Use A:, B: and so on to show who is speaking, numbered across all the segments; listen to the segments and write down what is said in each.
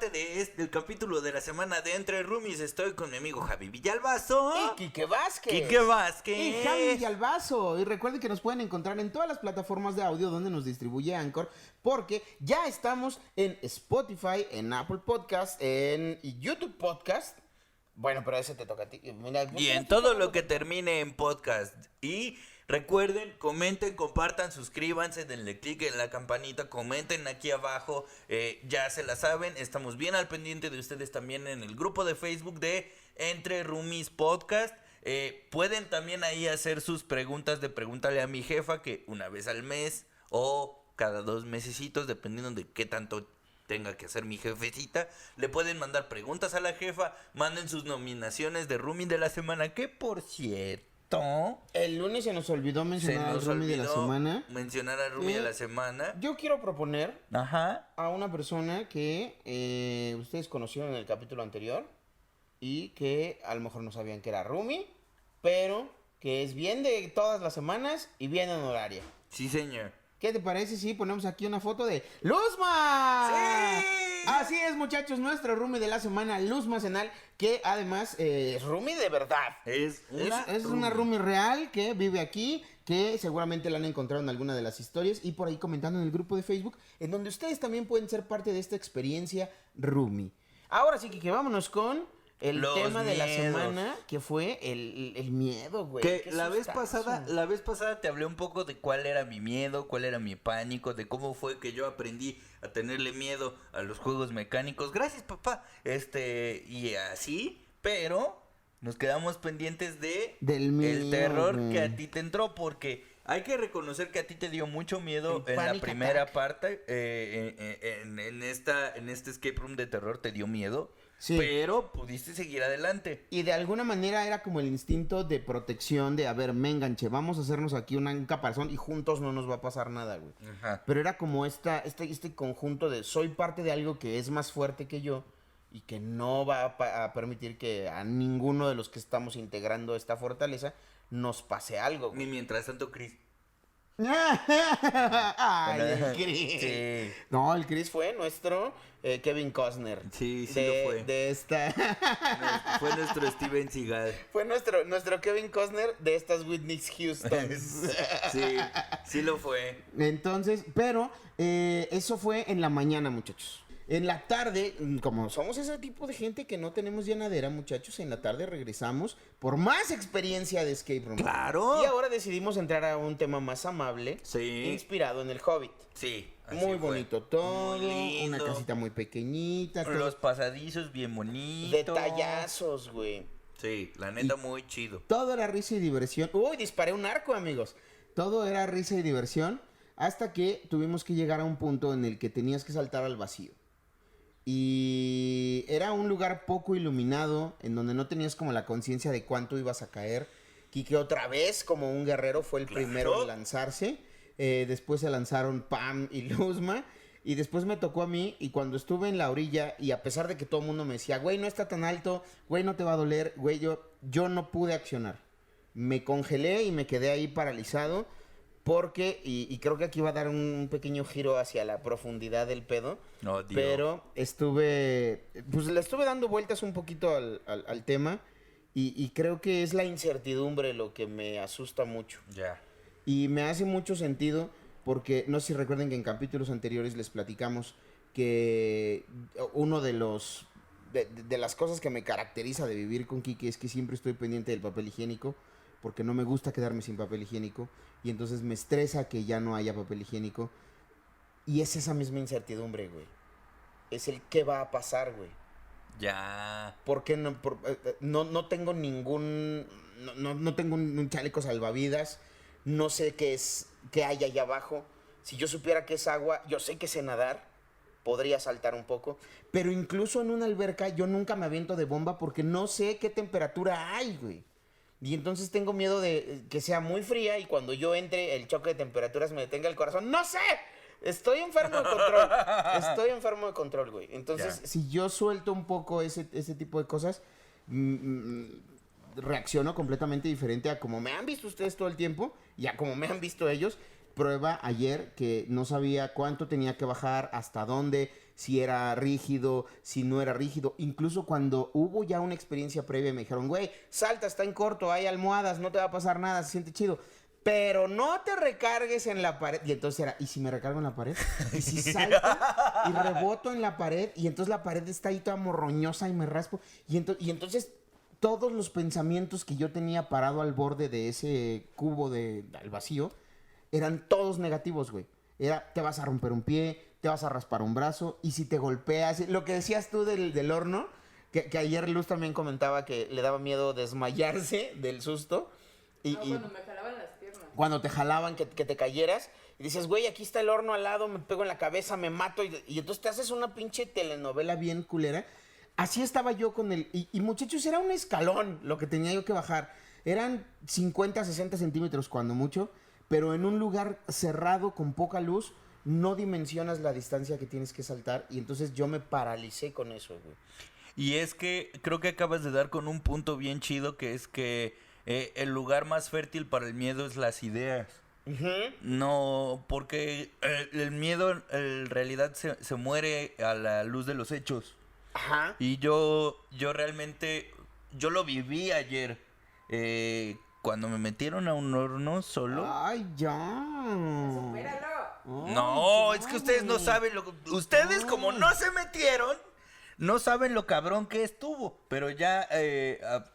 A: parte del capítulo de la semana de Entre Roomies. Estoy con mi amigo Javi Villalbazo.
B: Y Quique Vázquez.
A: Quique Vázquez.
C: Y Javi Villalbazo. Y recuerden que nos pueden encontrar en todas las plataformas de audio donde nos distribuye Anchor, porque ya estamos en Spotify, en Apple Podcast, en YouTube Podcast. Bueno, pero ese te toca a ti. Mira,
A: Y en todo lo que termine en podcast. Y recuerden, comenten, compartan, suscríbanse, denle click en la campanita, comenten aquí abajo. Ya se la saben, estamos bien al pendiente de ustedes también en el grupo de Facebook de Entre Roomies Podcast. Pueden también ahí hacer sus preguntas de Pregúntale a mi jefa, que una vez al mes o cada 2 mesecitos, dependiendo de qué tanto tenga que hacer mi jefecita, le pueden mandar preguntas a la jefa, manden sus nominaciones de roomie de la semana, que por cierto,
C: el lunes se nos olvidó mencionar al roomie de la semana.
A: mencionar al roomie de la semana.
C: Yo quiero proponer
A: Ajá.
C: a una persona que ustedes conocieron en el capítulo anterior y que a lo mejor no sabían que era roomie, pero que es bien de todas las semanas y bien honoraria.
A: Sí, señor.
C: ¿Qué te parece si ponemos aquí una foto de Luzma?
A: ¡Sí!
C: Así es, muchachos, nuestro roomie de la semana, Luzma Senal, que además es roomie de verdad.
A: Es
C: una roomie real que vive aquí, que seguramente la han encontrado en alguna de las historias y por ahí comentando en el grupo de Facebook, en donde ustedes también pueden ser parte de esta experiencia roomie. Ahora sí que vámonos con el tema de la semana, que fue el miedo, güey.
A: Que la vez pasada te hablé un poco de cuál era mi miedo, cuál era mi pánico, de cómo fue que yo aprendí a tenerle miedo a los juegos mecánicos. Gracias, papá. Y así, pero nos quedamos pendientes del miedo, terror que a ti te entró, porque hay que reconocer que a ti te dio mucho miedo en la primera parte, en este escape room de terror te dio miedo. Sí. Pero pudiste seguir adelante.
C: Y de alguna manera era como el instinto de protección de, a ver, me enganché, vamos a hacernos aquí un caparazón y juntos no nos va a pasar nada, güey. Ajá. Pero era como este conjunto de soy parte de algo que es más fuerte que yo y que no va a permitir que a ninguno de los que estamos integrando esta fortaleza nos pase algo, güey.
A: Ni mientras tanto, Chris.
C: Ay, el Chris.
A: Sí.
C: No, el Chris fue nuestro Kevin Costner.
A: Sí, lo fue.
C: De esta.
A: Fue nuestro Steven Seagal.
C: Fue nuestro Kevin Costner de estas Whitney Houston.
A: Sí lo fue.
C: Entonces, pero eso fue en la mañana, muchachos. En la tarde, como somos ese tipo de gente que no tenemos llenadera, muchachos, en la tarde regresamos por más experiencia de escape room.
A: ¡Claro!
C: Y ahora decidimos entrar a un tema más amable, inspirado en el Hobbit.
A: Sí,
C: muy bonito todo,
A: muy lindo.
C: Una casita muy pequeñita.
A: Los pasadizos bien bonitos.
C: Detallazos, güey.
A: Sí, la neta muy chido.
C: Todo era risa y diversión. Uy, disparé un arco, amigos. Todo era risa y diversión hasta que tuvimos que llegar a un punto en el que tenías que saltar al vacío. Y era un lugar poco iluminado, en donde no tenías como la conciencia de cuánto ibas a caer. Quique otra vez, como un guerrero, fue el primero en lanzarse. Después se lanzaron Pam y Luzma. Y después me tocó a mí, y cuando estuve en la orilla, y a pesar de que todo el mundo me decía, güey, no está tan alto, güey, no te va a doler, güey, yo no pude accionar. Me congelé y me quedé ahí paralizado. Porque, y creo que aquí va a dar un pequeño giro hacia la profundidad del pedo.
A: No, Dios.
C: Pero le estuve dando vueltas un poquito al tema. Y creo que es la incertidumbre lo que me asusta mucho.
A: Ya.
C: Y me hace mucho sentido porque, no sé si recuerden que en capítulos anteriores les platicamos que uno de las cosas que me caracteriza de vivir con Quique es que siempre estoy pendiente del papel higiénico. Porque no me gusta quedarme sin papel higiénico. Y entonces me estresa que ya no haya papel higiénico. Y es esa misma incertidumbre, güey. Es el qué va a pasar, güey.
A: Ya.
C: Porque no tengo ningún... No tengo un chaleco salvavidas. No sé qué hay allá abajo. Si yo supiera que es agua, yo sé que sé nadar. Podría saltar un poco. Pero incluso en una alberca yo nunca me aviento de bomba porque no sé qué temperatura hay, güey. Y entonces tengo miedo de que sea muy fría y cuando yo entre el choque de temperaturas me detenga el corazón. ¡No sé! Estoy enfermo de control. Güey. Entonces, si yo suelto un poco ese tipo de cosas, reacciono completamente diferente a como me han visto ustedes todo el tiempo y a como me han visto ellos. Prueba ayer que no sabía cuánto tenía que bajar, hasta dónde, si era rígido, si no era rígido. Incluso cuando hubo ya una experiencia previa me dijeron, güey, salta, está en corto, hay almohadas, no te va a pasar nada, se siente chido. Pero no te recargues en la pared. Y entonces era, ¿y si me recargo en la pared? ¿Y si salto y reboto en la pared? Y entonces la pared está ahí toda morroñosa y me raspo. Y entonces todos los pensamientos que yo tenía parado al borde de ese cubo al vacío eran todos negativos, güey. Era, te vas a romper un pie, te vas a raspar un brazo, y si te golpeas... Lo que decías tú del horno, que ayer Luz también comentaba que le daba miedo desmayarse del susto.
B: Cuando me jalaban las piernas.
C: Cuando te jalaban, que te cayeras, y dices, güey, aquí está el horno al lado, me pego en la cabeza, me mato, y entonces te haces una pinche telenovela bien culera. Así estaba yo con el... Y muchachos, era un escalón lo que tenía yo que bajar. Eran 50, 60 centímetros cuando mucho, pero en un lugar cerrado con poca luz, no dimensionas la distancia que tienes que saltar, y entonces yo me paralicé con eso, güey.
A: Y es que creo que acabas de dar con un punto bien chido, que es que el lugar más fértil para el miedo es las ideas.
C: Uh-huh.
A: No, porque el miedo en realidad se muere a la luz de los hechos.
C: Ajá.
A: Y yo realmente, yo lo viví ayer, cuando me metieron a un horno solo.
C: Ay, ya.
B: Supéralo.
A: No,
C: Ay,
A: es que ustedes no
C: güey.
A: saben ustedes como no se metieron, no saben lo cabrón que estuvo. Pero ya,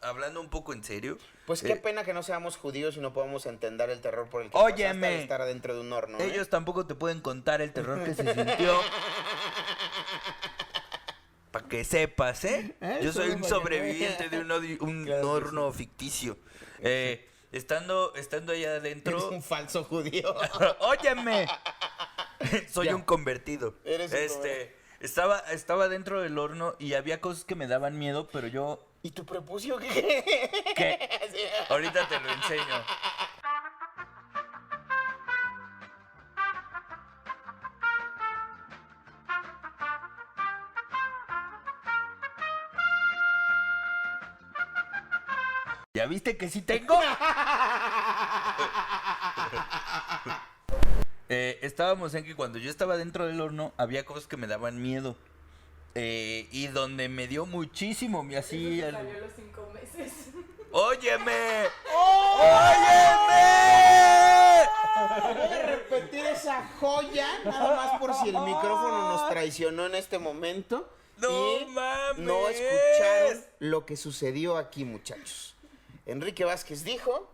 A: hablando un poco en serio.
C: Pues qué pena que no seamos judíos y no podamos entender el terror por el que
A: Óyeme.
C: pasaste al estar adentro de un horno.
A: Ellos tampoco te pueden contar el terror que se sintió. Para que sepas, ¿eh? Yo soy un sobreviviente de un
C: Claro que
A: horno ficticio. Estando allá
C: Eres
A: adentro...
C: un falso judío.
A: ¡Óyeme! Soy
C: Ya.
A: un convertido.
C: Eres un convertido.
A: Estaba dentro del horno y había cosas que me daban miedo, pero yo...
C: ¿Y tu prepucio qué?
A: ¿Qué? Ahorita te lo enseño. ¿Ya viste que sí tengo? Estábamos en que cuando yo estaba dentro del horno había cosas que me daban miedo. Y donde me dio muchísimo, me así...
B: Eso te salió a los 5 meses.
A: ¡Óyeme!
C: Voy a repetir esa joya, nada más por si el micrófono nos traicionó en este momento.
A: ¡No
C: y
A: mames!
C: no escucharon lo que sucedió aquí, muchachos. Enrique Vázquez dijo...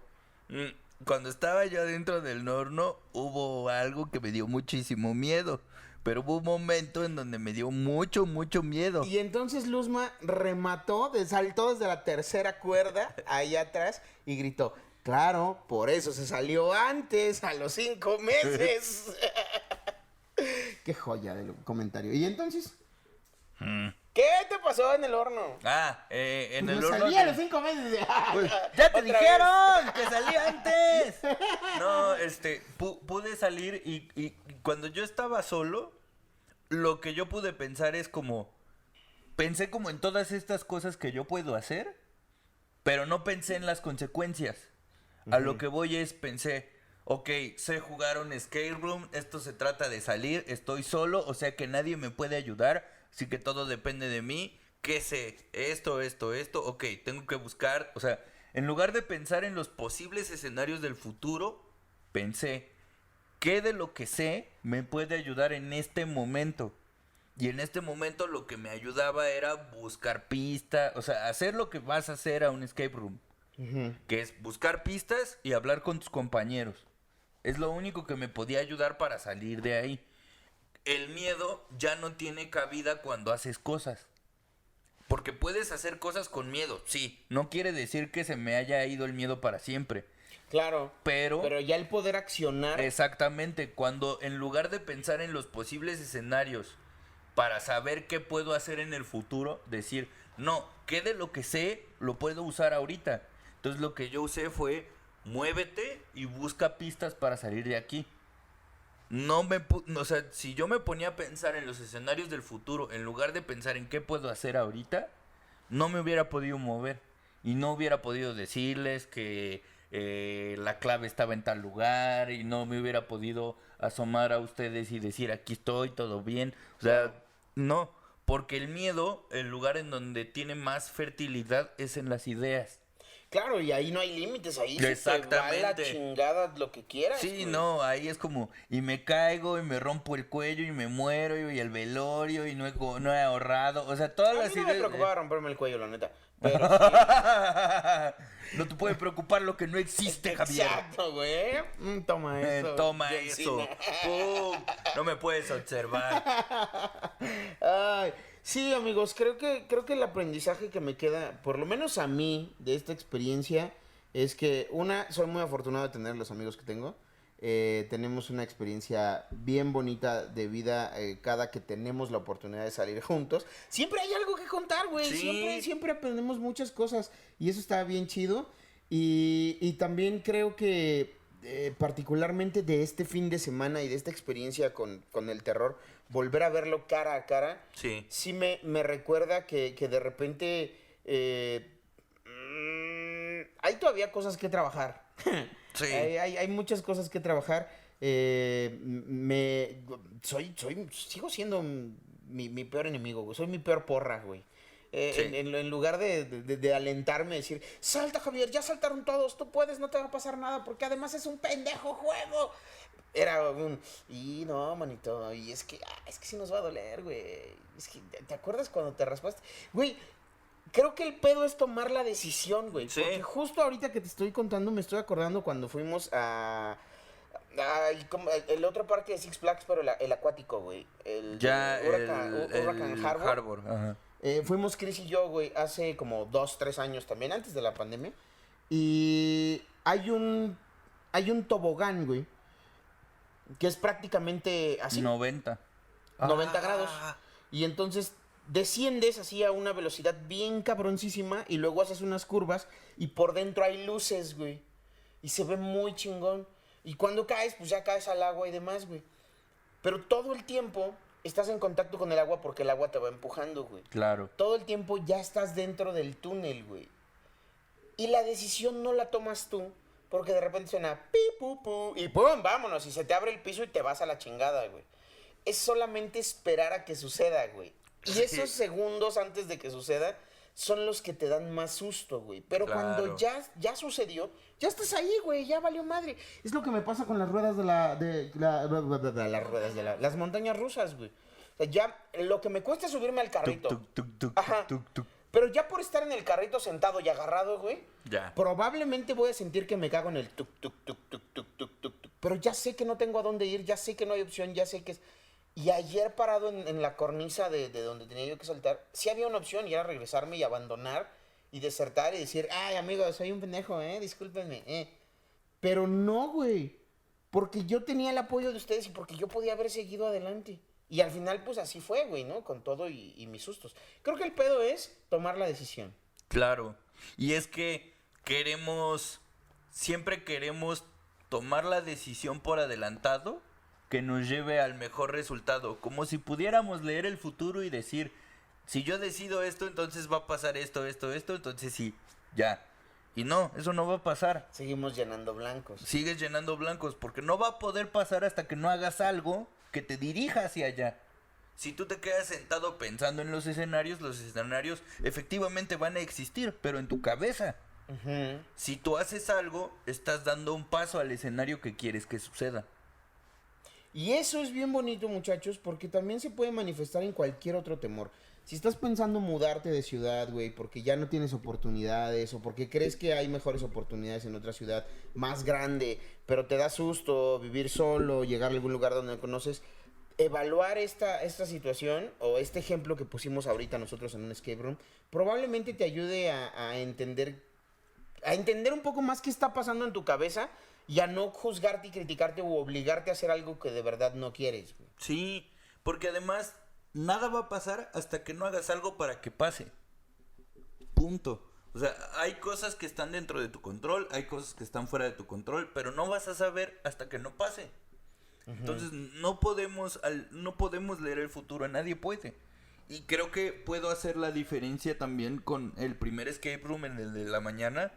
A: Cuando estaba yo dentro del horno, hubo algo que me dio muchísimo miedo. Pero hubo un momento en donde me dio mucho, mucho miedo.
C: Y entonces Luzma remató, saltó desde la tercera cuerda, ahí atrás, y gritó, claro, por eso se salió antes, a los 5 meses. Qué joya del comentario. ¿Y entonces? ¿Qué te pasó en el horno?
A: En
C: Pues
A: el
C: me
A: horno...
C: salí a los 5 meses.
A: Pues, ¡ya te
C: Otra
A: dijeron que salí antes! No, pude salir y cuando yo estaba solo, lo que yo pude pensar es como... Pensé como en todas estas cosas que yo puedo hacer, pero no pensé en las consecuencias. A lo que voy es, pensé, ok, sé jugar un escape room, esto se trata de salir, estoy solo, o sea que nadie me puede ayudar, así que todo depende de mí. ¿Qué sé? Esto, ok, tengo que buscar, o sea, en lugar de pensar en los posibles escenarios del futuro, pensé, ¿qué de lo que sé me puede ayudar en este momento? Y en este momento lo que me ayudaba era buscar pistas, o sea, hacer lo que vas a hacer a un escape room, que es buscar pistas y hablar con tus compañeros. Es lo único que me podía ayudar para salir de ahí. El miedo ya no tiene cabida cuando haces cosas. Porque puedes hacer cosas con miedo, sí. No quiere decir que se me haya ido el miedo para siempre.
C: Claro,
A: Pero
C: ya el poder accionar...
A: exactamente, cuando en lugar de pensar en los posibles escenarios para saber qué puedo hacer en el futuro, decir, no, ¿qué de lo que sé lo puedo usar ahorita? Entonces lo que yo usé fue, muévete y busca pistas para salir de aquí. O sea, si yo me ponía a pensar en los escenarios del futuro, en lugar de pensar en qué puedo hacer ahorita, no me hubiera podido mover. Y no hubiera podido decirles que la clave estaba en tal lugar, y no me hubiera podido asomar a ustedes y decir, aquí estoy, todo bien. O sea, No, porque el miedo, el lugar en donde tiene más fertilidad es en las ideas.
C: Claro, y ahí no hay límites, ahí se te va la
A: Exactamente.
C: chingada lo que quieras.
A: Sí,
C: güey.
A: no, ahí es como, y me caigo, y me rompo el cuello, y me muero, y el velorio, y no he ahorrado, o sea, todas
C: A mí
A: las
C: no me
A: ideas...
C: preocupaba romperme el cuello, la neta. Pero sí.
A: No te puede preocupar lo que no existe, Javier.
C: Exacto, güey. Toma eso.
A: Toma
C: John
A: eso.
C: Cena.
A: ¡Pum! No me puedes observar.
C: Ay, sí, amigos, creo que el aprendizaje que me queda, por lo menos a mí, de esta experiencia, es que, soy muy afortunado de tener los amigos que tengo. Tenemos una experiencia bien bonita de vida cada que tenemos la oportunidad de salir juntos. Siempre hay algo que contar, güey.
A: Sí.
C: Siempre aprendemos muchas cosas y eso está bien chido. Y también creo que particularmente de este fin de semana y de esta experiencia con el terror, volver a verlo cara a cara,
A: Sí.
C: me recuerda que de repente hay todavía cosas que trabajar.
A: Sí.
C: Hay muchas cosas que trabajar. Sigo siendo mi peor enemigo, güey. Soy mi peor porra, güey.
A: Sí.
C: En lugar de alentarme, decir, salta, Javier, ya saltaron todos, tú puedes, no te va a pasar nada, porque además es un pendejo juego. Y no, manito, y es que sí nos va a doler, güey. Es que, ¿te acuerdas cuando te raspaste? Güey, creo que el pedo es tomar la decisión, güey.
A: Sí.
C: Porque justo ahorita que te estoy contando, me estoy acordando cuando fuimos el otro parque de Six Flags, pero el acuático, güey. Hurricane Harbor.
A: Ajá.
C: Fuimos Chris y yo, güey, hace como 2, 3 años también, antes de la pandemia. Y hay un tobogán, güey, que es prácticamente así.
A: 90.
C: 90 grados. Y entonces desciendes así a una velocidad bien cabroncísima y luego haces unas curvas y por dentro hay luces, güey. Y se ve muy chingón. Y cuando caes, pues ya caes al agua y demás, güey. Pero todo el tiempo estás en contacto con el agua porque el agua te va empujando, güey.
A: Claro.
C: Todo el tiempo ya estás dentro del túnel, güey. Y la decisión no la tomas tú porque de repente suena pi, pu, pu, y pum, vámonos. Y se te abre el piso y te vas a la chingada, güey. Es solamente esperar a que suceda, güey. Y esos segundos antes de que suceda son los que te dan más susto, güey. Pero cuando ya sucedió, ya estás ahí, güey, ya valió madre. Es lo que me pasa con las ruedas las montañas rusas, güey. O sea, ya lo que me cuesta es subirme al carrito. Ajá. Pero ya por estar en el carrito sentado y agarrado, güey,
A: Ya.
C: probablemente voy a sentir que me cago en el tuk, tuk, tuk, tuk, tuk, tuk, tuk, tuk. Pero ya sé que no tengo a dónde ir, ya sé que no hay opción, ya sé que es... Y ayer parado en la cornisa de donde tenía yo que saltar, sí había una opción y era regresarme y abandonar y desertar y decir, ay, amigo, soy un pendejo, discúlpenme, Pero no, güey, porque yo tenía el apoyo de ustedes y porque yo podía haber seguido adelante. Y al final, pues así fue, güey, ¿no? Con todo y mis sustos. Creo que el pedo es tomar la decisión.
A: Claro. Y es que siempre queremos tomar la decisión por adelantado que nos lleve al mejor resultado. Como si pudiéramos leer el futuro y decir, si yo decido esto, entonces va a pasar esto, entonces sí, ya. Y no, eso no va a pasar.
C: Seguimos llenando blancos.
A: Sigues llenando blancos porque no va a poder pasar hasta que no hagas algo que te dirija hacia allá. Si tú te quedas sentado pensando en los escenarios efectivamente van a existir, pero en tu cabeza.
C: Uh-huh.
A: Si tú haces algo, estás dando un paso al escenario que quieres que suceda.
C: Y eso es bien bonito, muchachos, porque también se puede manifestar en cualquier otro temor. Si estás pensando mudarte de ciudad, güey, porque ya no tienes oportunidades o porque crees que hay mejores oportunidades en otra ciudad más grande, pero te da susto vivir solo, llegar a algún lugar donde no conoces, evaluar esta situación o este ejemplo que pusimos ahorita nosotros en un escape room, probablemente te ayude a entender un poco más qué está pasando en tu cabeza y a no juzgarte y criticarte o obligarte a hacer algo que de verdad no quieres, güey.
A: Sí, porque además nada va a pasar hasta que no hagas algo para que pase. Punto. O sea, hay cosas que están dentro de tu control, hay cosas que están fuera de tu control, pero no vas a saber hasta que no pase. Uh-huh. Entonces no podemos leer el futuro, nadie puede. Y creo que puedo hacer la diferencia también con el primer escape room en el de la mañana.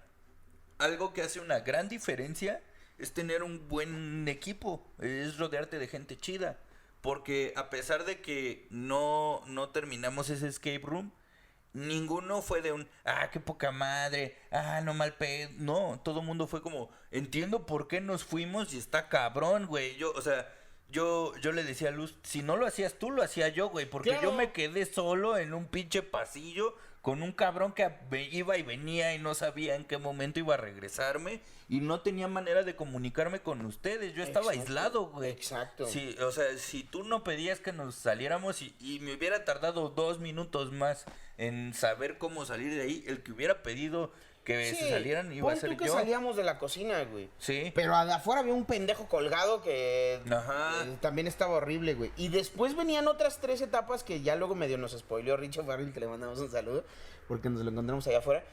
A: Algo que hace una gran diferencia es tener un buen equipo, es rodearte de gente chida. porque a pesar de que no terminamos ese escape room, ninguno fue de un, qué poca madre, no mal pedo. No, todo el mundo fue como, entiendo por qué nos fuimos y está cabrón, güey. Yo le decía a Luz, si no lo hacías tú, lo hacía yo, güey. Porque
C: Claro.
A: yo me quedé solo en un pinche pasillo con un cabrón que iba y venía y no sabía en qué momento iba a regresarme. Y no tenía manera de comunicarme con ustedes. Yo estaba
C: Exacto,
A: aislado, güey.
C: exacto.
A: Sí, o sea, si tú no pedías que nos saliéramos y me hubiera tardado 2 minutos más en saber cómo salir de ahí, el que hubiera pedido que
C: Sí,
A: se salieran iba a
C: pon
A: ser
C: tú que
A: yo.
C: salíamos de la cocina, güey.
A: Sí.
C: Pero afuera había un pendejo colgado que
A: Ajá.
C: también estaba horrible, güey. Y después venían otras 3 etapas que ya luego medio nos spoileó Richard Farrell, que le mandamos un saludo, porque nos lo encontramos allá afuera,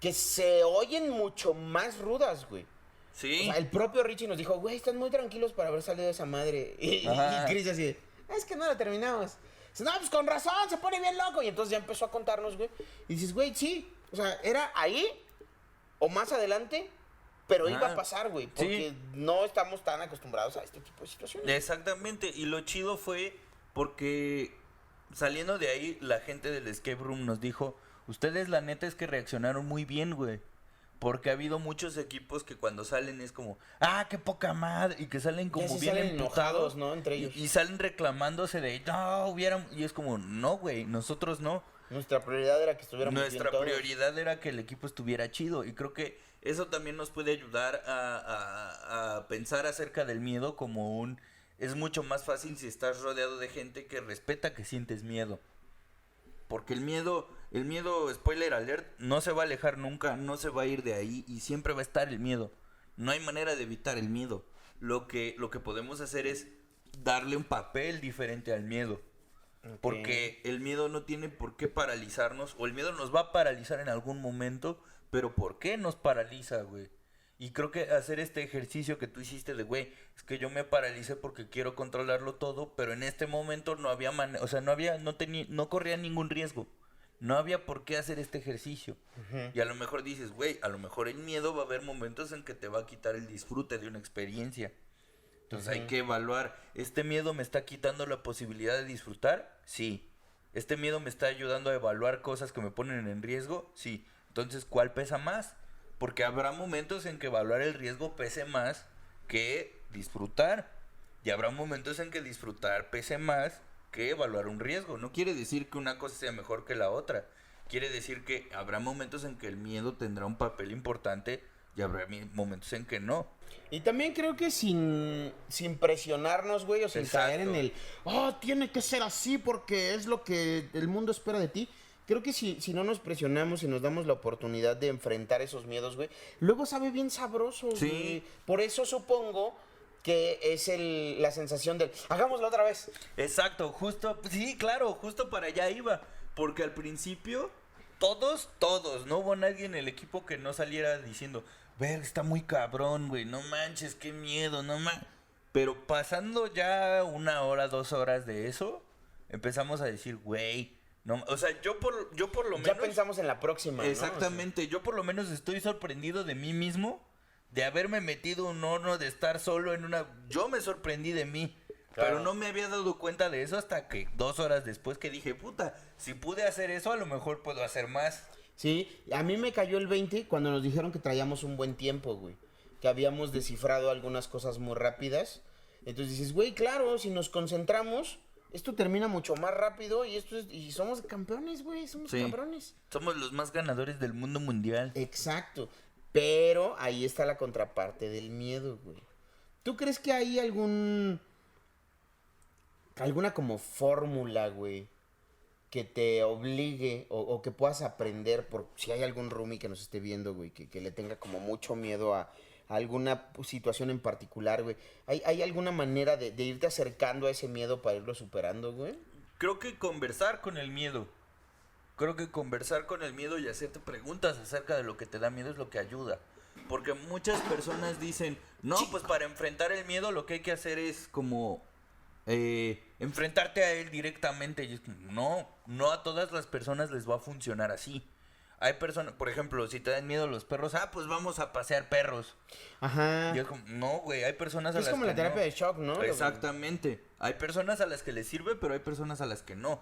C: que se oyen mucho más rudas, güey.
A: Sí.
C: O sea, el propio Richie nos dijo, güey, están muy tranquilos para haber salido de esa madre. Y
A: Ajá.
C: Chris así, es que no la terminamos. Dice, no, pues con razón, se pone bien loco. Y entonces ya empezó a contarnos, güey. Y dices, güey, sí. O sea, era ahí o más adelante, pero
A: Ajá.
C: iba a pasar, güey. Porque
A: Sí.
C: no estamos tan acostumbrados a este tipo de situaciones.
A: Exactamente, y lo chido fue porque saliendo de ahí, la gente del escape room nos dijo, ustedes la neta es que reaccionaron muy bien, güey. Porque ha habido muchos equipos que cuando salen es como, qué poca madre, y que salen como
C: sí
A: bien
C: salen
A: emputados,
C: enojados, ¿no? Entre ellos.
A: Y salen reclamándose de, no, hubieran, y es como, no, güey, nosotros no.
C: Nuestra prioridad era que estuviéramos bien
A: Nuestra
C: todos.
A: prioridad era que el equipo estuviera chido y creo que eso también nos puede ayudar a pensar acerca del miedo como es mucho más fácil si estás rodeado de gente que respeta que sientes miedo. Porque el miedo, spoiler alert, no se va a alejar nunca, no se va a ir de ahí y siempre va a estar el miedo. No hay manera de evitar el miedo. Lo que podemos hacer es darle un papel diferente al miedo.
C: Ok.
A: Porque el miedo no tiene por qué paralizarnos, o el miedo nos va a paralizar en algún momento, pero ¿por qué nos paraliza, güey? Y creo que hacer este ejercicio que tú hiciste de, güey, es que yo me paralicé porque quiero controlarlo todo, pero en este momento no había o sea, no corría ningún riesgo. No había por qué hacer este ejercicio. Y a lo mejor dices, güey, a lo mejor el miedo va a haber momentos en que te va a quitar el disfrute de una experiencia. Entonces hay que evaluar, ¿este miedo me está quitando la posibilidad de disfrutar? Sí. ¿Este miedo me está ayudando a evaluar cosas que me ponen en riesgo? Sí. Entonces, ¿cuál pesa más? Porque habrá momentos en que evaluar el riesgo pese más que disfrutar. Y habrá momentos en que disfrutar pese más que evaluar un riesgo. No quiere decir que una cosa sea mejor que la otra. Quiere decir que habrá momentos en que el miedo tendrá un papel importante y habrá momentos en que no.
C: Y también creo que sin presionarnos, güey, o sin
A: Exacto.
C: caer en el, tiene que ser así porque es lo que el mundo espera de ti. Creo que si no nos presionamos y nos damos la oportunidad de enfrentar esos miedos, güey, luego sabe bien sabroso,
A: Sí.
C: güey. Por eso supongo que es la sensación del, hagámoslo otra vez.
A: Exacto, justo, sí, claro, justo para allá iba. Porque al principio, todos, no hubo nadie en el equipo que no saliera diciendo, ver, está muy cabrón, güey, no manches, qué miedo, no manches. Pero pasando ya 1 hora, 2 horas de eso, empezamos a decir, güey, no, o sea, yo por lo menos.
C: Ya pensamos en la próxima, ¿no?
A: Exactamente, yo por lo menos estoy sorprendido de mí mismo, de haberme metido un horno, de estar solo en una. Yo me sorprendí de mí.
C: Claro.
A: Pero no me había dado cuenta de eso hasta que 2 horas después que dije, puta, si pude hacer eso, a lo mejor puedo hacer más.
C: Sí, a mí me cayó el 20 cuando nos dijeron que traíamos un buen tiempo, güey. Que habíamos descifrado algunas cosas muy rápidas. Entonces dices, güey, claro, si nos concentramos, esto termina mucho más rápido y somos campeones, güey, somos
A: Sí.
C: cabrones.
A: Somos los más ganadores del mundo mundial.
C: Exacto. Pero ahí está la contraparte del miedo, güey. ¿Tú crees que hay alguna como fórmula, güey, que te obligue o que puedas aprender por si hay algún roomie que nos esté viendo, güey, que le tenga como mucho miedo a alguna situación en particular, güey? ¿Hay alguna manera de irte acercando a ese miedo para irlo superando, güey?
A: Creo que conversar con el miedo. Creo que conversar con el miedo y hacerte preguntas acerca de lo que te da miedo es lo que ayuda. Porque muchas personas dicen, no, pues para enfrentar el miedo lo que hay que hacer es como enfrentarte a él directamente. Y es como, no a todas las personas les va a funcionar así. Hay personas, por ejemplo, si te dan miedo los perros, pues vamos a pasear perros.
C: Ajá.
A: Y es como, no, güey, hay personas a
C: Es
A: las
C: como
A: que
C: la terapia
A: no.
C: de shock, ¿no?
A: Exactamente. Hay personas a las que les sirve, pero hay personas a las que no.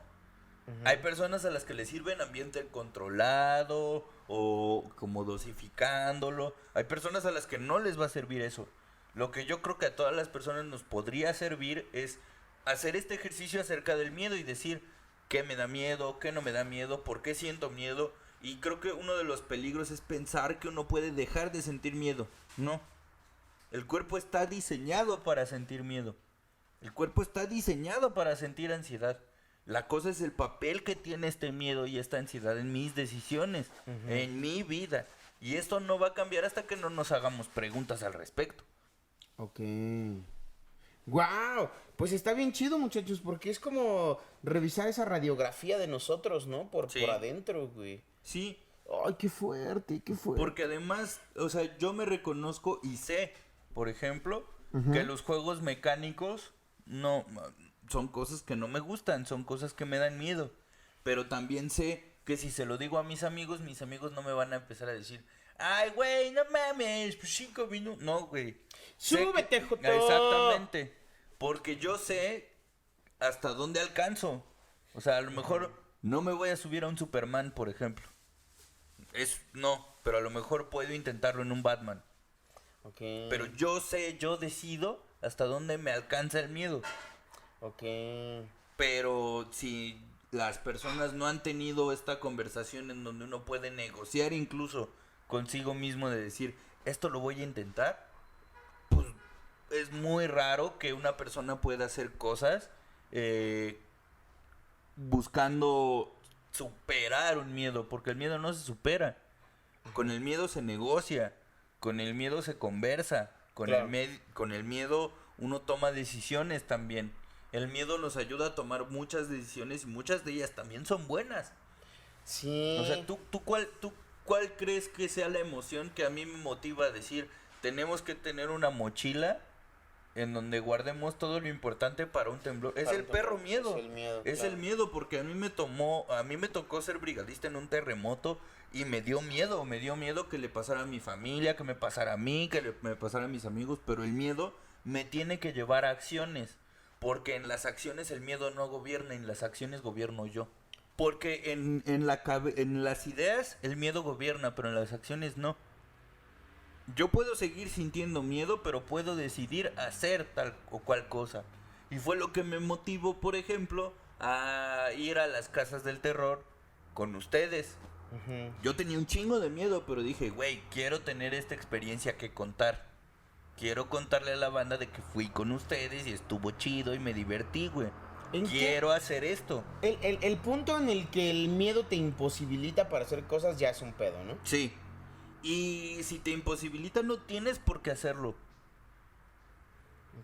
A: Hay personas a las que les sirve en ambiente controlado o como dosificándolo. Hay personas a las que no les va a servir eso. Lo que yo creo que a todas las personas nos podría servir es hacer este ejercicio acerca del miedo y decir qué me da miedo, qué no me da miedo, por qué siento miedo. Y creo que uno de los peligros es pensar que uno puede dejar de sentir miedo. No. El cuerpo está diseñado para sentir miedo. El cuerpo está diseñado para sentir ansiedad. La cosa es el papel que tiene este miedo y esta ansiedad en mis decisiones, en mi vida. Y esto no va a cambiar hasta que no nos hagamos preguntas al respecto.
C: Ok. ¡Wow! Pues está bien chido, muchachos, porque es como revisar esa radiografía de nosotros, ¿no? Por adentro, güey.
A: Sí.
C: Ay, qué fuerte, qué fuerte.
A: Porque además, o sea, yo me reconozco y sé, por ejemplo, que los juegos mecánicos no son cosas que no me gustan, son cosas que me dan miedo. Pero también sé que si se lo digo a mis amigos no me van a empezar a decir, ay, güey, no mames, pues 5 minutos. No, güey.
C: ¡Súbete, Joto!
A: Exactamente. Porque yo sé hasta dónde alcanzo. O sea, a lo mejor no me voy a subir a un Superman, por ejemplo. No, pero a lo mejor puedo intentarlo en un Batman.
C: Ok.
A: Pero yo sé, yo decido hasta dónde me alcanza el miedo.
C: Ok.
A: Pero si las personas no han tenido esta conversación en donde uno puede negociar incluso consigo mismo de decir, esto lo voy a intentar, pues es muy raro que una persona pueda hacer cosas buscando superar un miedo, porque el miedo no se supera. Con el miedo se negocia, con el miedo se conversa,
C: Claro.
A: con el miedo uno toma decisiones también. El miedo nos ayuda a tomar muchas decisiones y muchas de ellas también son buenas.
C: Sí.
A: O sea, ¿tú cuál crees que sea la emoción que a mí me motiva a decir, tenemos que tener una mochila en donde guardemos todo lo importante para un temblor? Es
C: Para
A: el
C: un
A: perro
C: temblor,
A: miedo.
C: es el miedo,
A: Es
C: claro.
A: el miedo porque a mí me tocó ser brigadista en un terremoto y me dio miedo que le pasara a mi familia, que me pasara a mí, me pasara a mis amigos, pero el miedo me tiene que llevar a acciones, porque en las acciones el miedo no gobierna, en las acciones gobierno yo. Porque en las ideas el miedo gobierna, pero en las acciones no. Yo puedo seguir sintiendo miedo, pero puedo decidir hacer tal o cual cosa. Y fue lo que me motivó, por ejemplo, a ir a las casas del terror con ustedes. Yo tenía un chingo de miedo, pero dije, güey, quiero tener esta experiencia que contar. Quiero contarle a la banda de que fui con ustedes y estuvo chido y me divertí, güey. Quiero hacer esto.
C: El punto en el que el miedo te imposibilita para hacer cosas ya es un pedo, ¿no?
A: Sí. Y si te imposibilita, no tienes por qué hacerlo.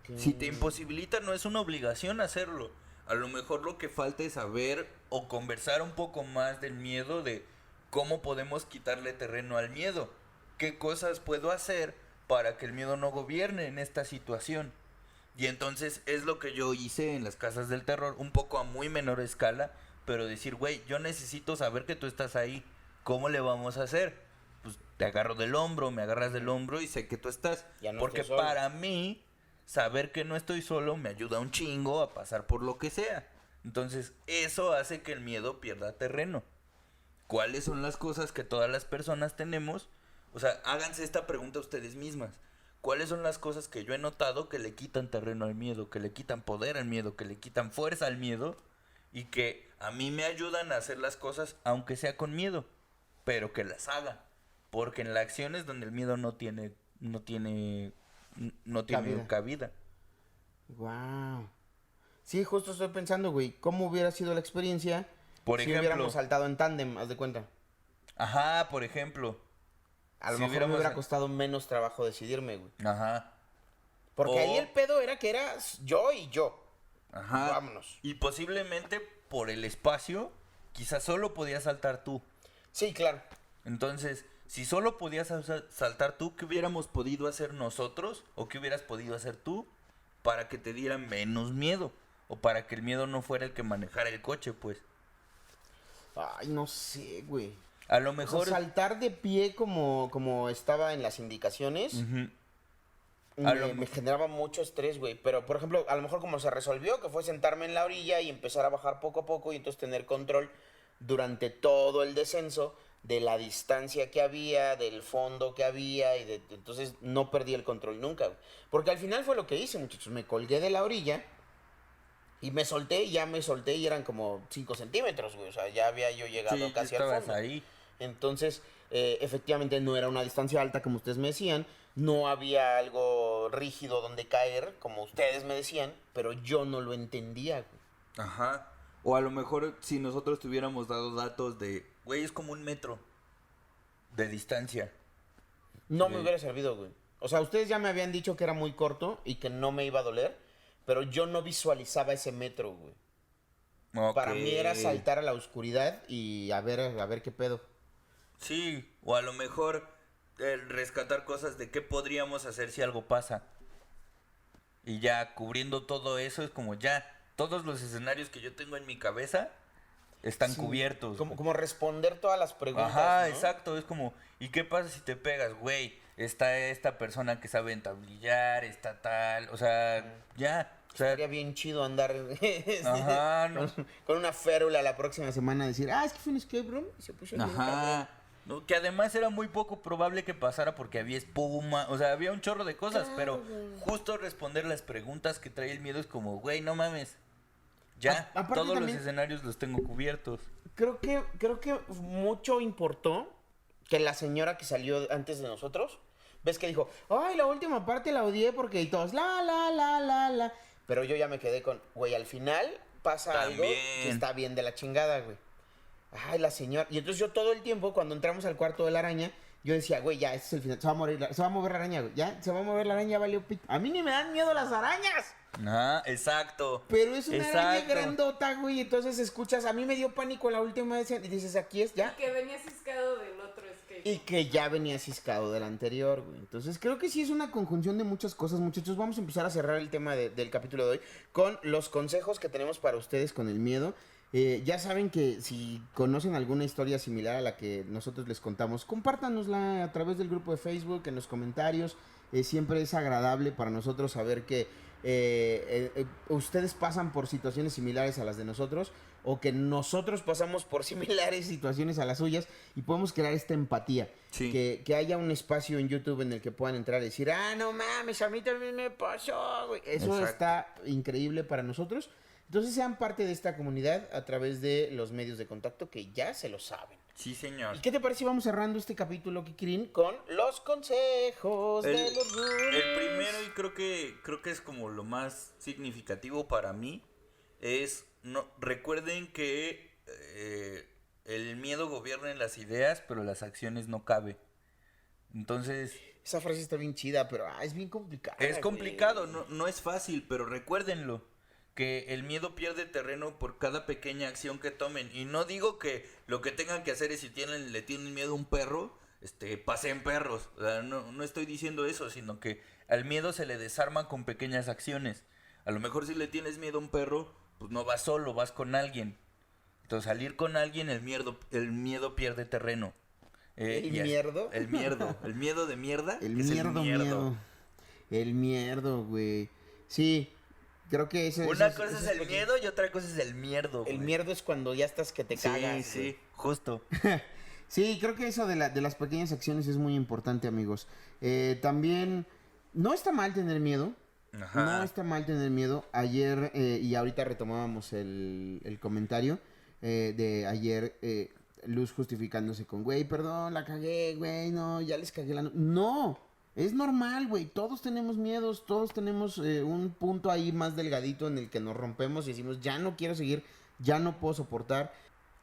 C: Okay.
A: Si te imposibilita, no es una obligación hacerlo. A lo mejor lo que falta es saber o conversar un poco más del miedo, de cómo podemos quitarle terreno al miedo. ¿Qué cosas puedo hacer para que el miedo no gobierne en esta situación? Y entonces es lo que yo hice en las casas del terror, un poco a muy menor escala, pero decir, güey, yo necesito saber que tú estás ahí. ¿Cómo le vamos a hacer? Pues te agarro del hombro, me agarras del hombro y sé que tú estás.
C: Ya no
A: Porque
C: estoy solo.
A: para mí, saber que no estoy solo me ayuda un chingo a pasar por lo que sea. Entonces, eso hace que el miedo pierda terreno. ¿Cuáles son las cosas que todas las personas tenemos? O sea, háganse esta pregunta ustedes mismas. ¿Cuáles son las cosas que yo he notado que le quitan terreno al miedo, que le quitan poder al miedo, que le quitan fuerza al miedo y que a mí me ayudan a hacer las cosas aunque sea con miedo, pero que las haga? Porque en la acción es donde el miedo no tiene cabida.
C: Wow. Sí, justo estoy pensando, güey, ¿cómo hubiera sido la experiencia
A: Por
C: si
A: ejemplo,
C: hubiéramos saltado en tándem, haz de cuenta?
A: Ajá, por ejemplo.
C: A lo
A: Si
C: mejor me
A: hubiéramos-
C: hubiera costado menos trabajo decidirme, güey.
A: Ajá.
C: Porque
A: O-
C: ahí el pedo era que eras yo y yo.
A: Ajá.
C: Vámonos.
A: Y posiblemente por el espacio, quizás solo podías saltar tú.
C: Sí, claro.
A: Entonces, si solo podías saltar tú, ¿qué hubiéramos podido hacer nosotros? ¿O qué hubieras podido hacer tú para que te diera menos miedo? O para que el miedo no fuera el que manejara el coche, pues.
C: Ay, no sé, güey.
A: A lo
C: O sea,
A: mejor...
C: saltar de pie como estaba en las indicaciones
A: Ujú. A lo
C: me generaba mucho estrés, güey. Pero, por ejemplo, a lo mejor como se resolvió, que fue sentarme en la orilla y empezar a bajar poco a poco y entonces tener control durante todo el descenso de la distancia que había, del fondo que había entonces no perdí el control nunca, güey. Porque al final fue lo que hice, muchachos. Me colgué de la orilla y me solté, y ya me solté y eran como 5 centímetros, güey. O sea, ya había yo llegado
A: Sí, ya
C: casi al
A: estabas
C: fondo.
A: ahí.
C: Entonces, efectivamente no era una distancia alta como ustedes me decían, no había algo rígido donde caer, como ustedes me decían, pero yo no lo entendía, güey.
A: Ajá. O a lo mejor si nosotros te hubiéramos dado datos de, güey, es como un metro de distancia.
C: No
A: Sí.
C: me hubiera servido, güey. O sea, ustedes ya me habían dicho que era muy corto y que no me iba a doler, pero yo no visualizaba ese metro, güey.
A: Ok.
C: Para mí era saltar a la oscuridad y a ver qué pedo.
A: Sí, o a lo mejor rescatar cosas de qué podríamos hacer si algo pasa. Y ya cubriendo todo eso es como ya, todos los escenarios que yo tengo en mi cabeza están
C: Sí,
A: cubiertos.
C: como responder todas las preguntas.
A: Ajá,
C: ¿no?
A: exacto, es como, ¿y qué pasa si te pegas, güey? Está esta persona que sabe entablillar, está tal, o sea, ya, o sea,
C: Estaría bien chido andar
A: Ajá, no.
C: con una férula la próxima semana, decir, es que fue un escape room y se puso bien cabrón.
A: ajá, no, que además era muy poco probable que pasara porque había espuma, o sea, había un chorro de cosas, pero justo responder las preguntas que trae el miedo es como, güey, no mames, ya,
C: Aparte
A: todos
C: también-
A: los escenarios los tengo cubiertos.
C: Creo que mucho importó que la señora que salió antes de nosotros, ves que dijo, ay, la última parte la odié porque y todos, la. Pero yo ya me quedé con, güey, al final pasa algo que
A: También.
C: está bien de la chingada, güey. Ay, la señora. Y entonces yo todo el tiempo, cuando entramos al cuarto de la araña, yo decía, güey, ya, este es el final. Se va a morir, se va a mover la araña, güey. Ya, se va a mover la araña, ya valió pito. A mí ni me dan miedo las arañas.
A: Ajá, exacto.
C: Pero es una araña
A: Exacto.
C: grandota, güey. Entonces escuchas, a mí me dio pánico la última vez. Y dices, aquí es ya.
B: Y que venía ciscado del otro skate.
C: Y que ya venía ciscado del anterior, güey. Entonces creo que sí es una conjunción de muchas cosas, muchachos. Vamos a empezar a cerrar el tema del capítulo de hoy con los consejos que tenemos para ustedes con el miedo. Ya saben que si conocen alguna historia similar a la que nosotros les contamos, compártanosla a través del grupo de Facebook, en los comentarios. Siempre es agradable para nosotros saber que ustedes pasan por situaciones similares a las de nosotros o que nosotros pasamos por similares situaciones a las suyas y podemos crear esta empatía.
A: Sí.
C: Que haya un espacio en YouTube en el que puedan entrar y decir, no mames, a mí también me pasó, güey. Eso
A: Exacto.
C: está increíble para nosotros. Entonces sean parte de esta comunidad a través de los medios de contacto que ya se lo saben.
A: Sí, señor.
C: ¿Y qué te parece si vamos cerrando este capítulo, Kikirin, con los consejos de los roomies?
A: El primero, y creo que es como lo más significativo para mí, es recuerden que el miedo gobierna en las ideas, pero las acciones no cabe. Entonces,
C: Esa frase está bien chida, pero es bien complicada.
A: es
C: güey.
A: complicado, no es fácil, pero recuérdenlo, que el miedo pierde terreno por cada pequeña acción que tomen. Y no digo que lo que tengan que hacer es si le tienen miedo a un perro, paseen perros. O sea, no estoy diciendo eso, sino que al miedo se le desarma con pequeñas acciones. A lo mejor si le tienes miedo a un perro, pues no vas solo, vas con alguien. Entonces al ir con alguien el miedo pierde terreno.
C: ¿El
A: y así-
C: mierdo?
A: El miedo de mierda.
C: El
A: es
C: mierdo. El mierdo, güey. Sí, creo que eso
A: Una cosa es el miedo y otra cosa es el mierdo.
C: El
A: güey.
C: mierdo es cuando ya estás que te
A: Sí,
C: cagas.
A: sí,
C: güey.
A: justo.
C: Sí, creo que eso de las pequeñas acciones es muy importante, amigos. También, no está mal tener miedo.
A: Ajá.
C: No está mal tener miedo. Ayer, y ahorita retomábamos el comentario de ayer, Luz justificándose con, güey, perdón, la cagué, güey, no, ya les cagué la... No, es normal, güey, todos tenemos miedos, todos tenemos un punto ahí más delgadito en el que nos rompemos y decimos, ya no quiero seguir, ya no puedo soportar.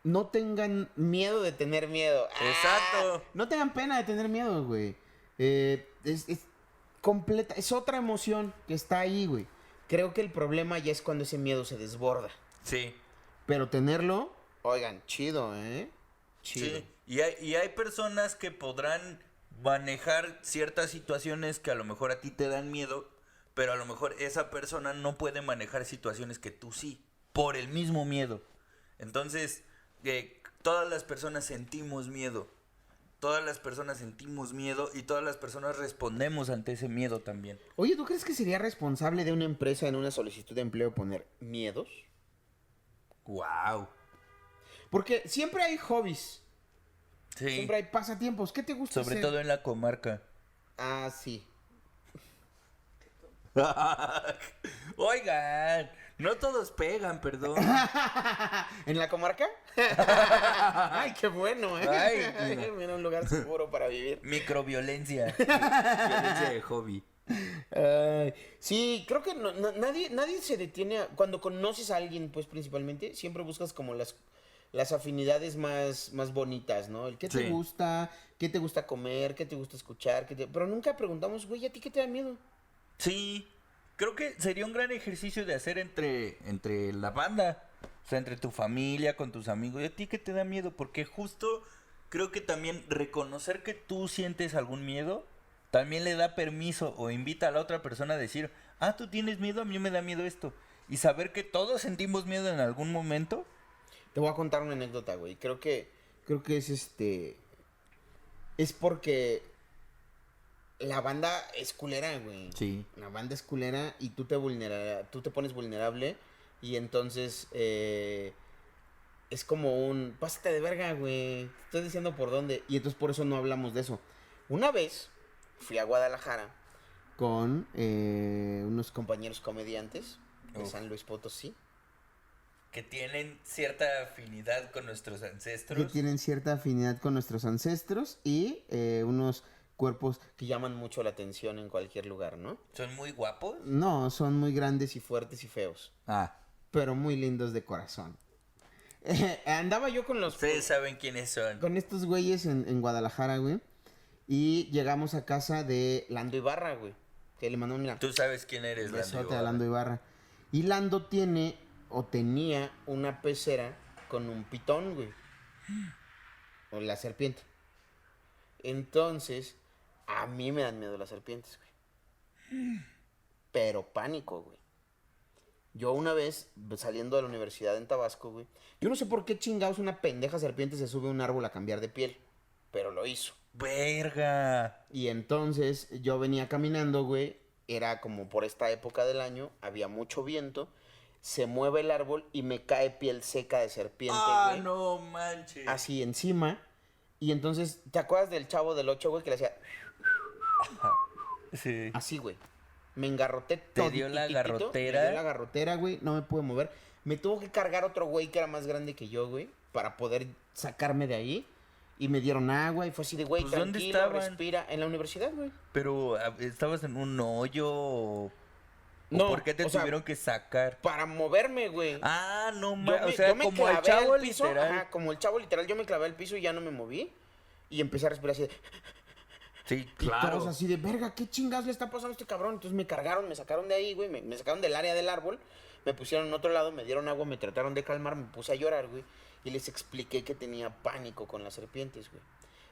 C: No tengan miedo de tener miedo.
A: Exacto.
C: No tengan pena de tener miedo, güey. Es completa, es otra emoción que está ahí, güey. Creo que el problema ya es cuando ese miedo se desborda.
A: Sí.
C: Pero tenerlo, oigan, chido, ¿eh? Chido.
A: Sí. Y hay personas que podrán manejar ciertas situaciones que a lo mejor a ti te dan miedo, pero a lo mejor esa persona no puede manejar situaciones que tú sí, por el mismo miedo. Entonces, todas las personas sentimos miedo. Todas las personas sentimos miedo y todas las personas respondemos ante ese miedo también.
C: Oye, ¿tú crees que sería responsable de una empresa en una solicitud de empleo poner miedos?
A: Wow.
C: Porque siempre hay hobbies,
A: Sí.
C: siempre hay pasatiempos. ¿Qué te gusta
A: Sobre
C: hacer?
A: todo en la comarca.
C: Ah, sí.
A: Oigan, no todos pegan, perdón.
C: ¿En la comarca? Ay, qué bueno, ¿eh?
A: Ay,
C: mira, un lugar seguro para vivir.
A: Microviolencia. Violencia de hobby.
C: Ay, sí, creo que nadie se detiene cuando conoces a alguien, pues principalmente, siempre buscas como las afinidades más bonitas, ¿no? El qué te
A: Sí.
C: gusta, qué te gusta comer, qué te gusta escuchar, pero nunca preguntamos, güey, ¿a ti qué te da miedo?
A: Sí, creo que sería un gran ejercicio de hacer entre la banda. O sea, entre tu familia, con tus amigos. ¿Y a ti qué te da miedo? Porque justo creo que también reconocer que tú sientes algún miedo también le da permiso o invita a la otra persona a decir, ah, tú tienes miedo, a mí me da miedo esto. Y saber que todos sentimos miedo en algún momento.
C: Te voy a contar una anécdota, güey. Creo que es porque la banda es culera, güey.
A: Sí.
C: La banda es culera y tú te pones vulnerable y entonces es como un pásate de verga, güey. Te estoy diciendo por dónde y entonces por eso no hablamos de eso. Una vez fui a Guadalajara con unos compañeros comediantes de
A: Uf.
C: San Luis Potosí.
A: Que tienen cierta afinidad con nuestros
C: Que
A: ancestros.
C: tienen cierta afinidad con nuestros ancestros y unos cuerpos que llaman mucho la atención en cualquier lugar, ¿no?
A: Son muy guapos.
C: No, son muy grandes y fuertes y feos,
A: Ah,
C: pero muy lindos de corazón. Andaba yo
A: ustedes saben quiénes son.
C: con estos güeyes en Guadalajara, güey, y llegamos a casa de Lando Ibarra, güey, que le mandó, mira,
A: Tú sabes quién eres, Lando
C: besote a
A: Ibarra.
C: Lando Ibarra. Y Lando tiene o tenía una pecera con un pitón, güey. O la serpiente. Entonces, a mí me dan miedo las serpientes, güey. Pero pánico, güey. Yo una vez, saliendo de la universidad en Tabasco, güey. Yo no sé por qué chingados una pendeja serpiente se sube a un árbol a cambiar de piel. Pero lo hizo.
A: Verga.
C: Y entonces yo venía caminando, güey. Era como por esta época del año. Había mucho viento. Se mueve el árbol y me cae piel seca de serpiente,
A: Ah,
C: güey.
A: no manches.
C: Así encima. Y entonces, ¿te acuerdas del Chavo del 8, güey? Que le hacía
A: Sí.
C: así, güey. Me engarroté
A: ¿Te dio la
C: todititito,
A: garrotera?
C: Me dio la garrotera, güey. No me pude mover. Me tuvo que cargar otro güey que era más grande que yo, güey. Para poder sacarme de ahí. Y me dieron agua y fue así de, güey,
A: Pues, ¿dónde
C: tranquilo,
A: estaban?
C: respira. En la universidad, güey.
A: Pero, ¿estabas en un hoyo? ¿O
C: No,
A: por qué te
C: o sea,
A: tuvieron que sacar?
C: Para moverme, güey.
A: Ah, no
C: Yo
A: manches.
C: me,
A: O sea,
C: yo me
A: como el
C: clavé
A: chavo
C: al piso,
A: literal.
C: ajá, como el Chavo literal, yo me clavé al piso y ya no me moví. Y empecé a respirar así de...
A: Sí,
C: Y
A: claro.
C: todos así de, verga, ¿qué chingados le está pasando a este cabrón? Entonces me cargaron, me sacaron de ahí, güey, me sacaron del área del árbol, me pusieron en otro lado, me dieron agua, me trataron de calmar, me puse a llorar, güey, y les expliqué que tenía pánico con las serpientes, güey.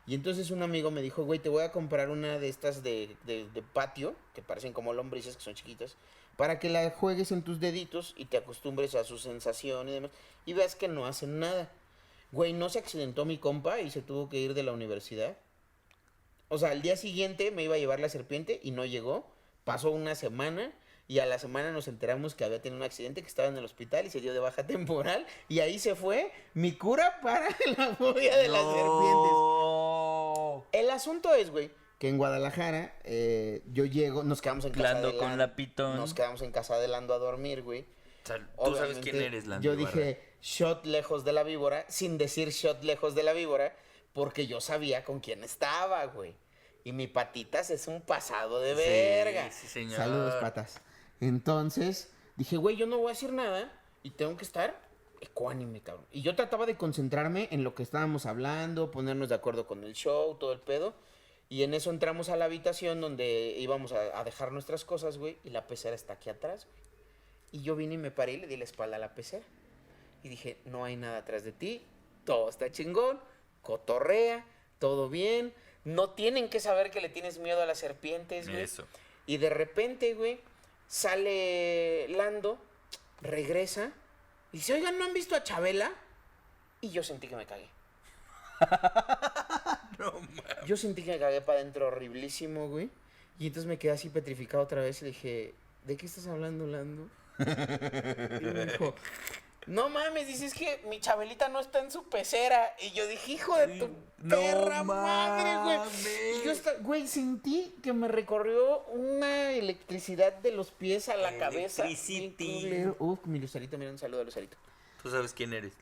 C: Y entonces un amigo me dijo, güey, te voy a comprar una de estas de patio, que parecen como lombrices, que son chiquitas, para que la juegues en tus deditos y te acostumbres a su sensación y demás, y veas que no hacen nada. Güey, no se accidentó mi compa y se tuvo que ir de la universidad. O sea, al día siguiente me iba a llevar la serpiente y no llegó. Pasó una semana y a la semana nos enteramos que había tenido un accidente, que estaba en el hospital y se dio de baja temporal. Y ahí se fue mi cura para la fobia de las serpientes.
A: No.
C: El asunto es, güey, que en Guadalajara yo llego, nos quedamos en casa
A: Lando
C: de
A: con
C: Lando.
A: la pitón.
C: Nos quedamos en casa de Lando a dormir, güey.
A: O sea, tú sabes quién
C: Obviamente,
A: eres, Lando
C: yo
A: Ibarra.
C: dije shot lejos de la víbora, sin decir shot lejos de la víbora, porque yo sabía con quién estaba, güey. Y mi patitas es un pasado de verga.
A: Sí, señor.
C: Saludos, patas. Entonces, dije, güey, yo no voy a decir nada y tengo que estar ecuánime, cabrón. Y yo trataba de concentrarme en lo que estábamos hablando, ponernos de acuerdo con el show, todo el pedo. Y en eso entramos a la habitación donde íbamos a dejar nuestras cosas, güey, y la pecera está aquí atrás, güey. Y yo vine y me paré y le di la espalda a la pecera. Y dije, no hay nada atrás de ti, todo está chingón, cotorrea, todo bien. No tienen que saber que le tienes miedo a las serpientes, güey.
A: Eso.
C: Y de repente, güey, sale Lando, regresa, y dice, oigan, ¿no han visto a Chabela? Y yo sentí que me cagué.
A: No mames.
C: Yo sentí que me cagué para adentro horriblísimo, güey. Y entonces me quedé así petrificado otra vez y le dije, ¿de qué estás hablando, Lando? Y me dijo, no mames, dices que mi Chabelita no está en su pecera. Y yo dije, hijo de tu
A: No
C: perra madre, güey.
A: mames.
C: Y yo, güey, sentí que me recorrió una electricidad de los pies a la cabeza.
A: Electricity.
C: Bien culero. Uf, mi Lucerito, mira, un saludo a Lucerito.
A: Tú sabes quién eres.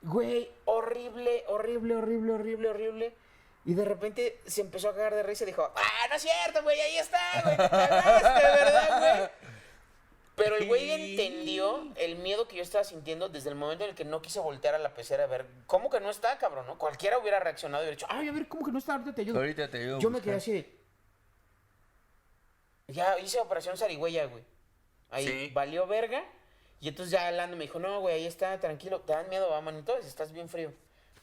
C: Güey, horrible, horrible, horrible, horrible, horrible. Y de repente se empezó a cagar de risa y dijo, no es cierto, güey, ahí está, güey, te cagaste, ¿verdad, güey? Pero el güey entendió el miedo que yo estaba sintiendo desde el momento en el que no quise voltear a la pecera a ver, ¿cómo que no está, cabrón, no? Cualquiera hubiera reaccionado y hubiera dicho, ay, a ver, ¿cómo que no está? Ahorita te ayudo.
A: Ahorita te ayudo.
C: Yo me quedé así de... Ya hice operación zarigüeya, güey. Ahí
A: Sí.
C: valió verga. Y entonces ya Lando me dijo, no, güey, ahí está, tranquilo. ¿Te dan miedo, va, manito? Estás bien frío.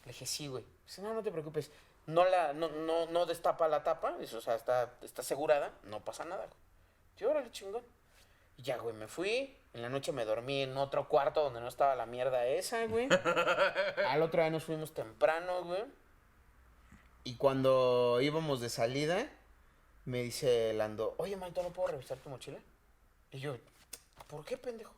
C: Le dije, sí, güey. Dice, no, no te preocupes. No destapa la tapa. Eso, o sea, está asegurada. No pasa nada, güey. Yo, órale, chingón. Y ya, güey, me fui. En la noche me dormí en otro cuarto donde no estaba la mierda esa, güey. Al otro día nos fuimos temprano, güey. Y cuando íbamos de salida, me dice Lando, oye, manito, ¿no puedo revisar tu mochila? Y yo, ¿por qué, pendejo?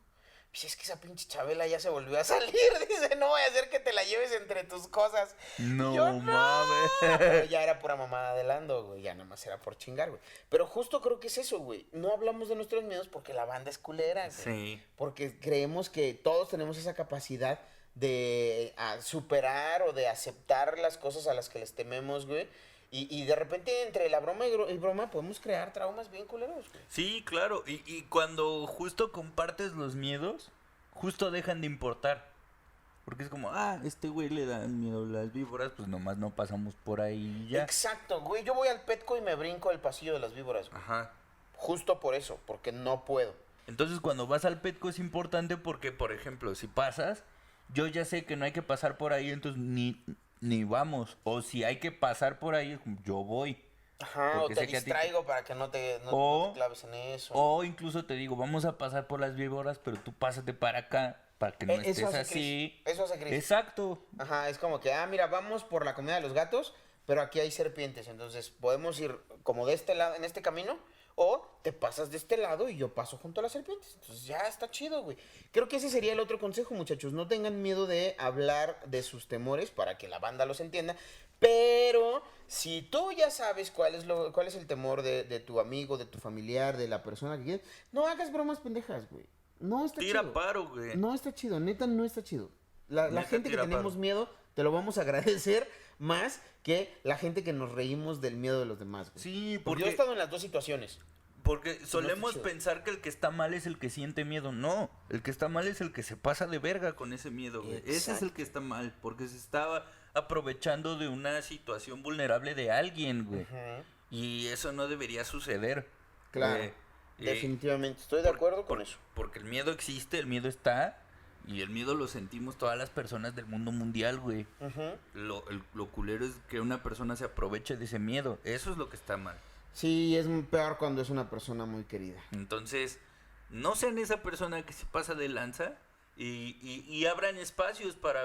C: Dice, es que esa pinche Chabela ya se volvió a salir. Dice, no voy a hacer que te la lleves entre tus cosas.
A: No
C: Y yo,
A: mames.
C: Pero ya era pura mamada de Lando, güey. Ya nada más era por chingar, güey. Pero justo creo que es eso, güey. No hablamos de nuestros miedos porque la banda es culera, güey.
A: Sí.
C: Porque creemos que todos tenemos esa capacidad de superar o de aceptar las cosas a las que les tememos, güey. Y de repente entre la broma y broma podemos crear traumas bien culeros, güey.
A: Sí, claro. Y cuando justo compartes los miedos, justo dejan de importar. Porque es como, este güey le dan miedo las víboras, pues nomás no pasamos por ahí y ya.
C: Exacto, güey. Yo voy al Petco y me brinco el pasillo de las víboras, güey.
A: Ajá.
C: Justo por eso, porque no puedo.
A: Entonces cuando vas al Petco es importante porque, por ejemplo, si pasas, yo ya sé que no hay que pasar por ahí, entonces ni vamos. O si hay que pasar por ahí, yo voy.
C: Ajá,
A: Porque
C: o te
A: sé que a ti-
C: distraigo para que no te claves en eso.
A: O incluso te digo, vamos a pasar por las víboras, pero tú pásate para acá, para que no estés
C: Eso hace
A: así.
C: Chris. Eso hace Chris.
A: Exacto.
C: Ajá, es como que, mira, vamos por la comida de los gatos, pero aquí hay serpientes, entonces podemos ir como de este lado, en este camino, o te pasas de este lado y yo paso junto a las serpientes. Entonces ya está chido, güey. Creo que ese sería el otro consejo, muchachos. No tengan miedo de hablar de sus temores para que la banda los entienda, pero si tú ya sabes cuál es el temor de tu amigo, de tu familiar, de la persona que quieres, no hagas bromas pendejas, güey. No está
A: Tira
C: chido.
A: paro, güey.
C: No está chido, neta no está chido. La
A: Neta,
C: gente que
A: tira
C: tenemos
A: paro.
C: miedo, te lo vamos a agradecer más que la gente que nos reímos del miedo de los demás, güey.
A: Sí,
C: Porque yo he estado en las dos situaciones.
A: porque solemos
C: chido.
A: pensar que el que está mal es el que siente miedo. No, el que está mal es el que se pasa de verga con ese miedo, güey. Ese es el
C: Exacto.
A: que está mal, porque se estaba aprovechando de una situación vulnerable de alguien, güey.
C: Ujú.
A: Y eso no debería suceder.
C: Claro,
A: Eh,
C: definitivamente. Estoy de acuerdo con eso.
A: Porque el miedo existe, el miedo está, y el miedo lo sentimos todas las personas del mundo mundial, güey.
C: Ujú.
A: Lo culero es que una persona se aproveche de ese miedo. Eso es lo que está mal.
C: Sí, es peor cuando es una persona muy querida.
A: Entonces, no sean esa persona que se pasa de lanza y abran espacios para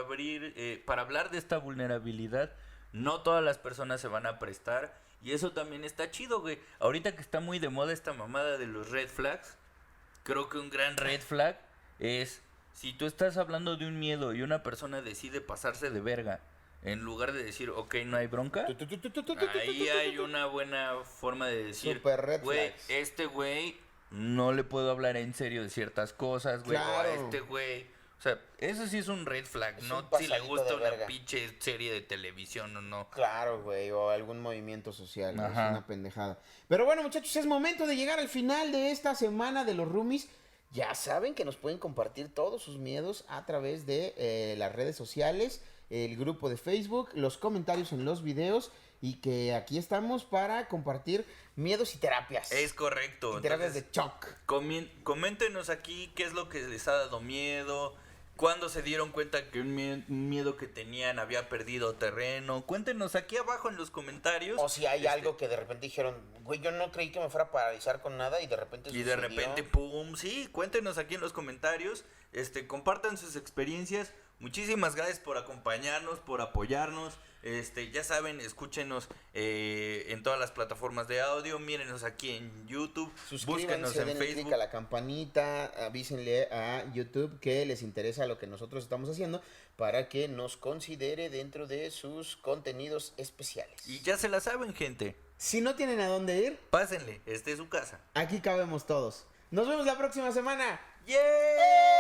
A: para hablar de esta vulnerabilidad. No todas las personas se van a prestar y eso también está chido, güey. Ahorita que está muy de moda esta mamada de los red flags, creo que un gran red flag es si tú estás hablando de un miedo y una persona decide pasarse de verga, en lugar de decir, ok, no hay bronca, ahí hay una buena forma de decir,
C: Super red
A: güey,
C: flags.
A: este güey no le puedo hablar en serio de ciertas cosas, güey, o a
C: Claro.
A: este güey. O sea, eso sí es un red flag,
C: Es
A: no
C: un
A: si le
C: pasadito
A: gusta
C: de
A: una
C: verga.
A: pinche serie de televisión o no.
C: Claro, güey, o algún movimiento social, ¿no? Es
A: Ajá.
C: una pendejada. Pero bueno, muchachos, es momento de llegar al final de esta semana de los roomies. Ya saben que nos pueden compartir todos sus miedos a través de las redes sociales, el grupo de Facebook, los comentarios en los videos y que aquí estamos para compartir miedos y terapias.
A: Es correcto.
C: Y terapias
A: Entonces,
C: de shock.
A: Coméntenos aquí qué es lo que les ha dado miedo, cuándo se dieron cuenta que un miedo que tenían había perdido terreno. Cuéntenos aquí abajo en los comentarios.
C: O si hay algo que de repente dijeron, güey, yo no creí que me fuera a paralizar con nada y de repente
A: Y de
C: sucedió.
A: repente, pum, sí, cuéntenos aquí en los comentarios, compartan sus experiencias. Muchísimas gracias por acompañarnos, por apoyarnos. Ya saben, escúchenos en todas las plataformas de audio, mírenos aquí en YouTube, búsquenos
C: Suscríbanse,
A: en
C: denle
A: Facebook.
C: click a la campanita, avísenle a YouTube que les interesa lo que nosotros estamos haciendo para que nos considere dentro de sus contenidos especiales.
A: Y ya se la saben, gente.
C: Si no tienen a dónde ir,
A: Pásenle, esta es su casa.
C: aquí cabemos todos. Nos vemos la próxima semana.
A: ¡Yeah!